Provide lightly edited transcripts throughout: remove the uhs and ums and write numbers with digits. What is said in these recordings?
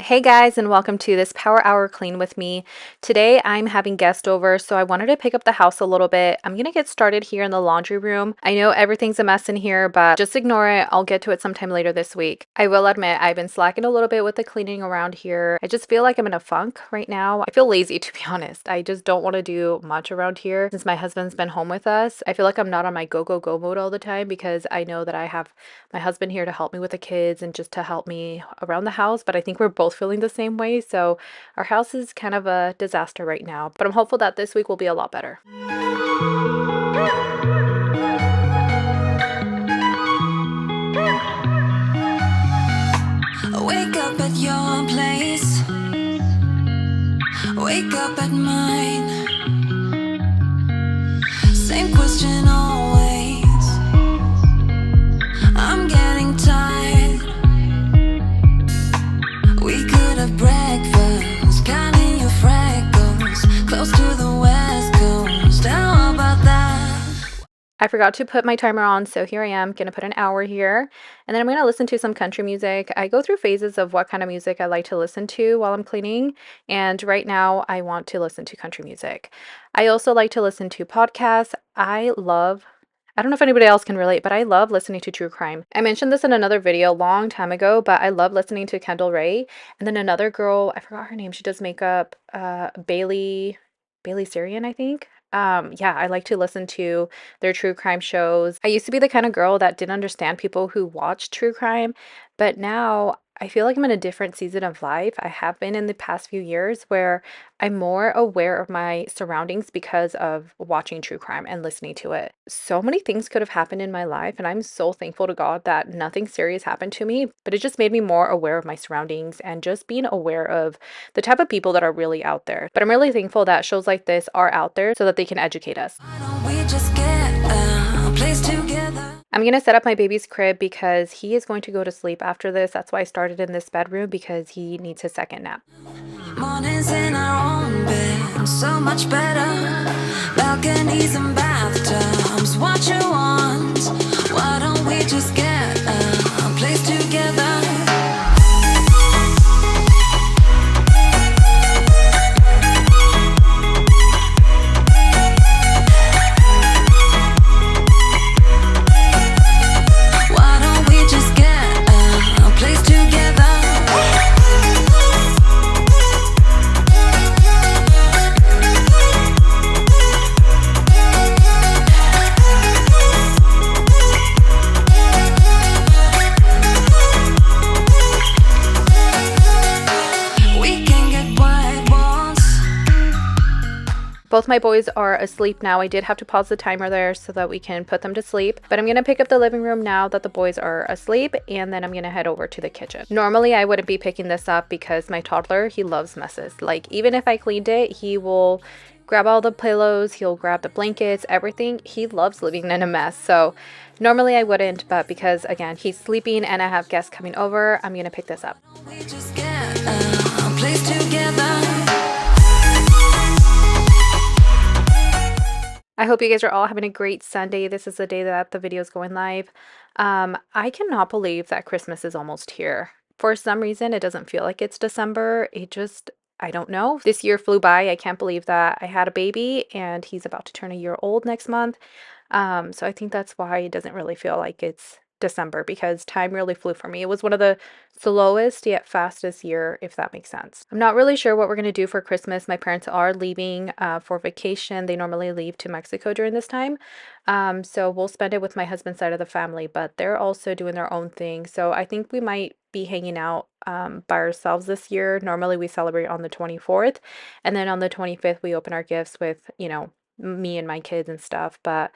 Hey guys, and welcome to this Power Hour Clean with me. Today I'm having guests over, so I wanted to pick up the house a little bit. I'm gonna get started here in the laundry room. I know everything's a mess in here, but just ignore it. I'll get to it sometime later this week. I will admit I've been slacking a little bit with the cleaning around here. I just feel like I'm in a funk right now. I feel lazy, to be honest. I just don't want to do much around here since my husband's been home with us. I feel like I'm not on my go, go, go mode all the time because I know that I have my husband here to help me with the kids and just to help me around the house, but I think we're both feeling the same way. So our house is kind of a disaster right now, but I'm hopeful that this week will be a lot better. Wake up at your place, wake up at mine. Same question always. I'm getting tired. We could have breakfast, counting your freckles, close to the west coast. How about that? I forgot to put my timer on, so here I am, gonna put an hour here, and then I'm gonna listen to some country music. I go through phases of what kind of music I like to listen to while I'm cleaning, and right now I want to listen to country music. I also like to listen to podcasts. I don't know if anybody else can relate, but I love listening to true crime. I mentioned this in another video a long time ago, but I love listening to Kendall Ray, and then another girl, I forgot her name, she does makeup, Bailey Sarian, I think. Yeah, I like to listen to their true crime shows. I used to be the kind of girl that didn't understand people who watched true crime, but now I feel like I'm in a different season of life. I have been in the past few years where I'm more aware of my surroundings because of watching true crime and listening to it. So many things could have happened in my life, and I'm so thankful to God that nothing serious happened to me, but it just made me more aware of my surroundings and just being aware of the type of people that are really out there. But I'm really thankful that shows like this are out there so that they can educate us. Why don't we just get a place together? I'm going to set up my baby's crib because he is going to go to sleep after this. That's why I started in this bedroom, because he needs his second nap. Mornings in our own bed, so much better. Balconies and bathtubs, what you want? Why don't we just get a place together? Why don't we just get a place together? We can get what wants. Both my boys are asleep now. I did have to pause the timer there so that we can put them to sleep. But I'm going to pick up the living room now that the boys are asleep, and then I'm going to head over to the kitchen. Normally, I wouldn't be picking this up because my toddler, he loves messes. Like, even if I cleaned it, he will grab all the pillows, he'll grab the blankets, everything. He loves living in a mess. So normally I wouldn't, but because, again, he's sleeping and I have guests coming over, I'm going to pick this up. We just get a place together. I hope you guys are all having a great Sunday. This is the day that the video is going live. I cannot believe that Christmas is almost here. For some reason, it doesn't feel like it's December. I don't know. This year flew by. I can't believe that I had a baby and he's about to turn a year old next month. So I think that's why it doesn't really feel like it's December, because time really flew for me. It was one of the slowest yet fastest year, if that makes sense. I'm not really sure what we're going to do for Christmas. My parents are leaving for vacation. They normally leave to Mexico during this time. So we'll spend it with my husband's side of the family, but they're also doing their own thing. So I think we might be hanging out by ourselves this year. Normally we celebrate on the 24th, and then on the 25th we open our gifts with, me and my kids and stuff. But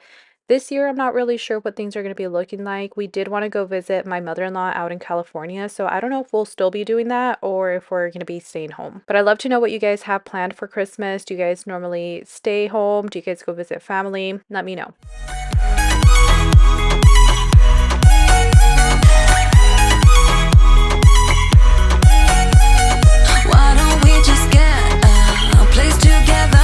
this year, I'm not really sure what things are going to be looking like. We did want to go visit my mother-in-law out in California, so I don't know if we'll still be doing that or if we're going to be staying home. But I'd love to know what you guys have planned for Christmas. Do you guys normally stay home? Do you guys go visit family? Let me know. Why don't we just get a place together?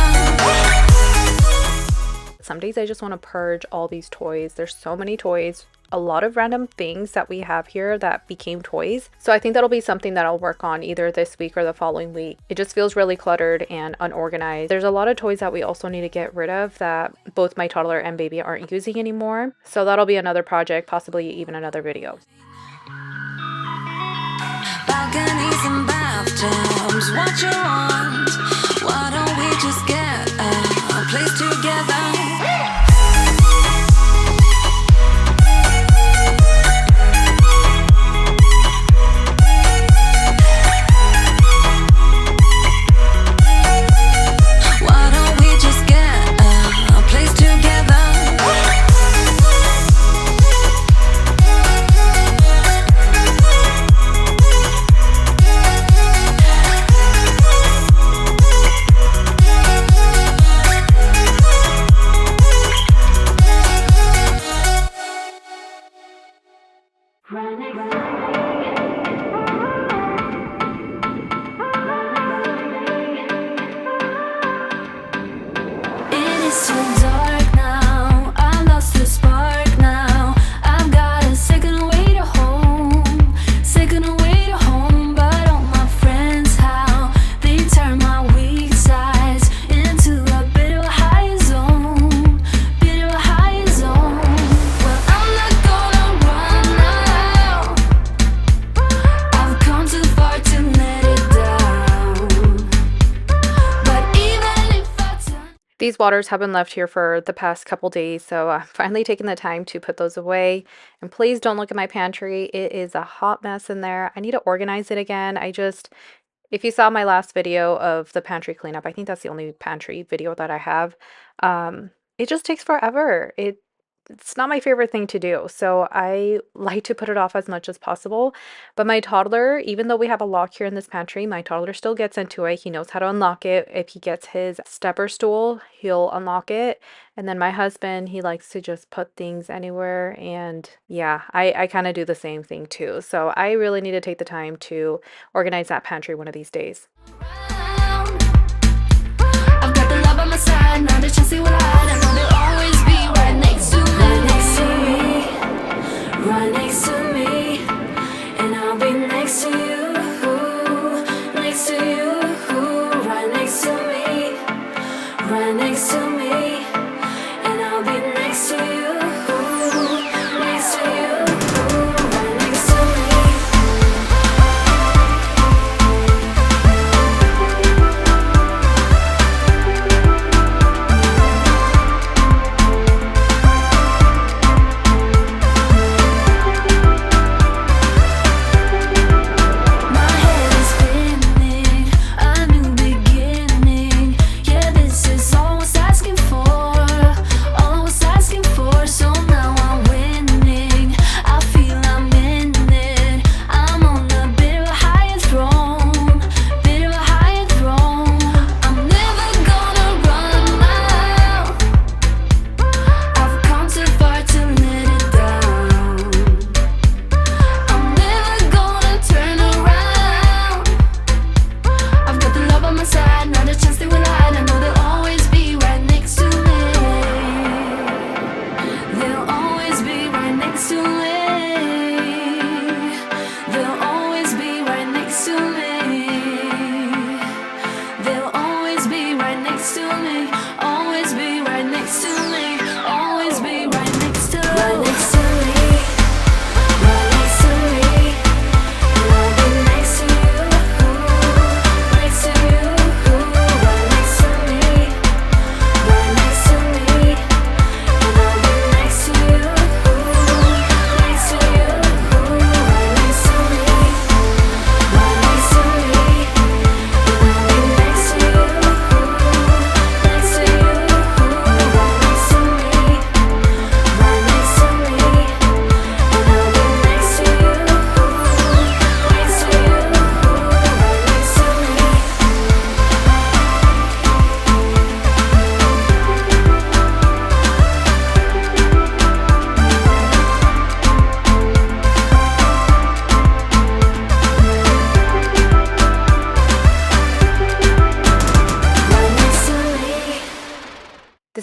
Some days I just want to purge all these toys. There's so many toys a lot of random things that we have here that became toys. So I think that'll be something that I'll work on either this week or the following week. It just feels really cluttered and unorganized. There's a lot of toys that we also need to get rid of that both my toddler and baby aren't using anymore. So that'll be another project, possibly even another video. Balconies and bathtubs, what you want? Why don't we just get a place together? These waters have been left here for the past couple days, so I'm finally taking the time to put those away. And please don't look at my pantry. It is a hot mess in there. I need to organize it again. If you saw my last video of the pantry cleanup, I think that's the only pantry video that I have. It just takes forever. It's not my favorite thing to do, so I like to put it off as much as possible. But my toddler, even though we have a lock here in this pantry, my toddler still gets into it. He knows how to unlock it. If he gets his stepper stool, he'll unlock it. And then my husband, he likes to just put things anywhere. And yeah, I kind of do the same thing too. So I really need to take the time to organize that pantry one of these days. I've got the love on my side, now that you see what I know they'll always be right next to me. Right next to me, and I'll be next to you, next to you, right next to me, right next to me, and I'll be next to you, next to you, right next to me.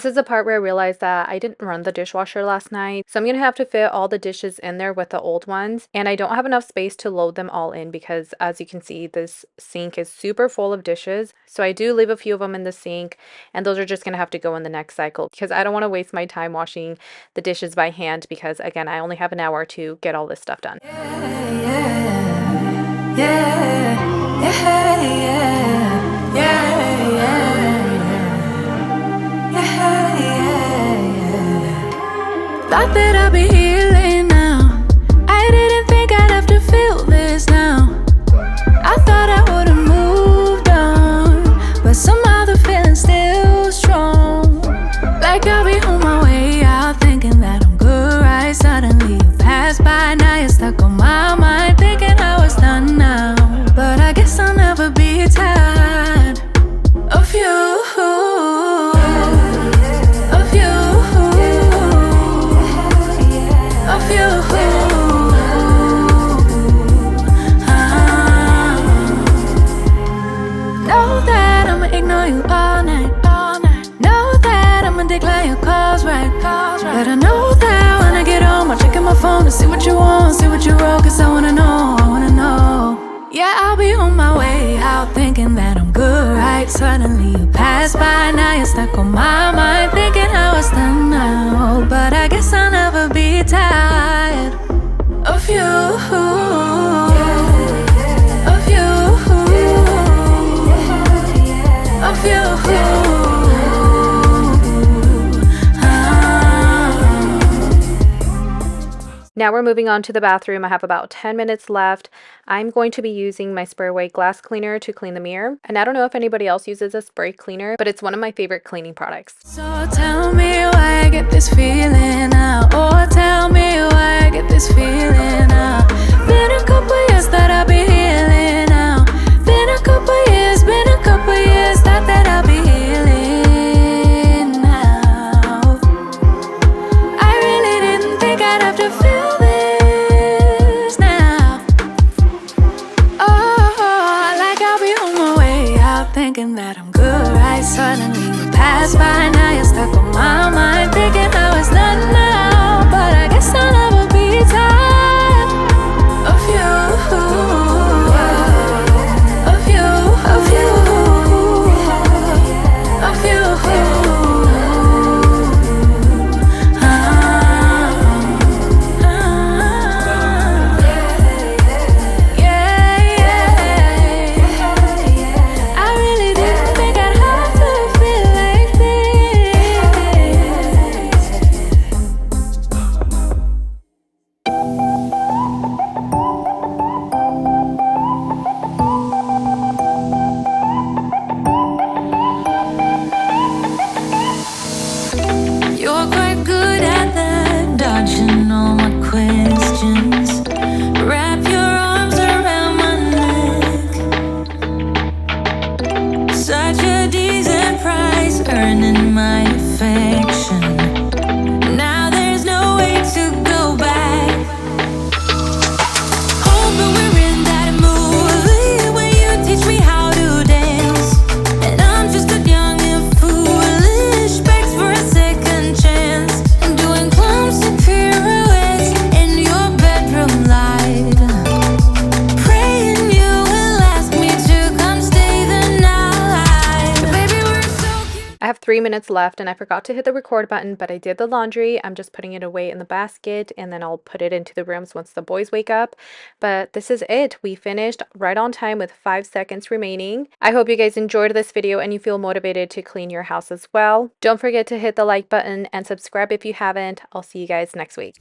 This is the part where I realized that I didn't run the dishwasher last night, so I'm gonna have to fit all the dishes in there with the old ones, and I don't have enough space to load them all in because, as you can see, this sink is super full of dishes. So I do leave a few of them in the sink, and those are just gonna have to go in the next cycle because I don't want to waste my time washing the dishes by hand because, again, I only have an hour to get all this stuff done. Thought that I'd be healing now. I didn't think I'd have to feel this now. I thought I would've moved on, but somehow the feeling's still strong. Like I'll be on my way out, thinking that I'm good, right? Suddenly you pass by, now you're stuck on my mind, thinking I was done now. But I guess I'll never be tired of you. Know that I'ma ignore you all night. Know that I'ma decline your calls, right? But I know that when I get home, I'll check in my phone to see what you want, see what you wrote, cause I wanna know. Yeah, I'll be on my way out, thinking that I'm good, right? Suddenly you pass by, now you're stuck on my mind, thinking how it's done now. But I guess I'll never be tired of you. Of you. Of you. Now we're moving on to the bathroom. I have about 10 minutes left. I'm going to be using my spray away glass cleaner to clean the mirror. And I don't know if anybody else uses a spray cleaner, but it's one of my favorite cleaning products. So tell me why I get this feeling now. Or tell me why I get this feeling now. Been a couple years that I'll be healing now. Been a couple years that I'll be healing now. I really didn't think I'd have to feel this now. Oh, like I'll be on my way out, thinking that I'm good, right? Suddenly you pass by, now you're stuck on my mind, thinking how it's done now. But I guess I'll never be tired of you. Of you. Of you. Of you. I really didn't think I'd have to feel like this. You're quite good at that, dodging all my questions. Wrap your arms around my neck. Such a decent price, earning my affection. Now there's no way to go back. Hoping we're in that movie where you teach me how to dance, and I'm just a young and foolish, begs for a second chance. I'm doing clumsy pirouettes in your bedroom light, praying you will ask me to come stay the night. Baby, we're so cute. I have 3 minutes left and I forgot to hit the record button, but I did the laundry. I'm just putting it away in the basket and then I'll put it into the rooms once the boys wake up. But this is it. We finished right on time with 5 seconds remaining. I hope you guys enjoyed this video and you feel motivated to clean your house as well. Don't forget to hit the like button and subscribe if you haven't. I'll see you guys next week.